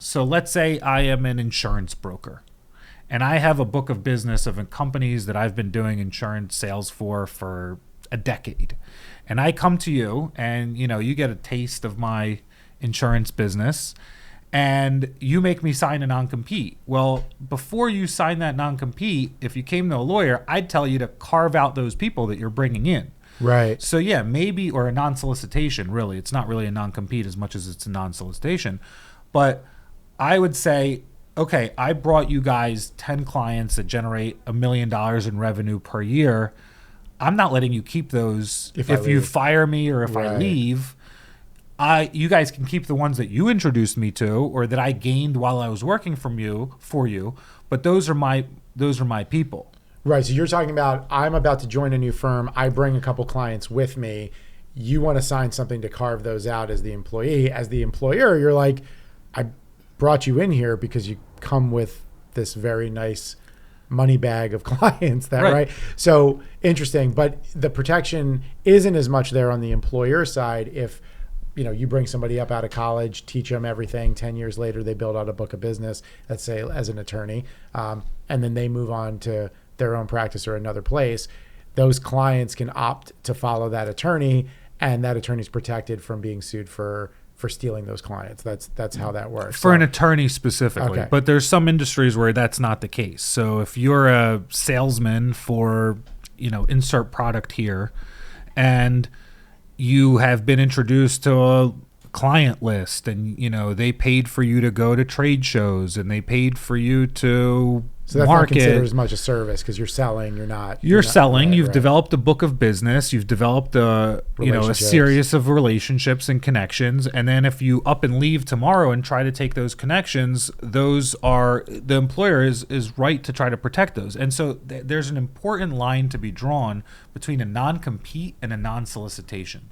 So let's say I am an insurance broker and I have a book of business of companies that I've been doing insurance sales for a decade. And I come to you and, you get a taste of my insurance business and you make me sign a non-compete. Well, before you sign that non-compete, if you came to a lawyer, I'd tell you to carve out those people that you're bringing in. Right. So yeah, maybe, or a non-solicitation, really. It's not really a non-compete as much as it's a non-solicitation. But I would say, okay, I brought you guys 10 clients that generate $1 million in revenue per year. I'm not letting you keep those. If you fire me or if I leave, you guys can keep the ones that you introduced me to or that I gained while I was working for you. But those are my people. Right. So you're talking about, I'm about to join a new firm. I bring a couple clients with me. You want to sign something to carve those out as the employee. As the employer, you're like, I brought you in here because you come with this very nice money bag of clients. Right? So interesting. But the protection isn't as much there on the employer side. If you bring somebody up out of college, teach them everything. 10 years later, they build out a book of business, let's say as an attorney, and then they move on to their own practice or another place. Those clients can opt to follow that attorney, and that attorney's protected from being sued for stealing those clients. That's how that works. For an attorney specifically. Okay. But there's some industries where that's not the case. So if you're a salesman for, insert product here, and you have been introduced to a client list and, they paid for you to go to trade shows and they paid for you to so that's market. Not considered as much a service because you're selling, you're not. You're selling, you've developed a book of business, you've developed a series of relationships and connections. And then if you up and leave tomorrow and try to take those connections, the employer is right to try to protect those. And so there's an important line to be drawn between a non-compete and a non-solicitation.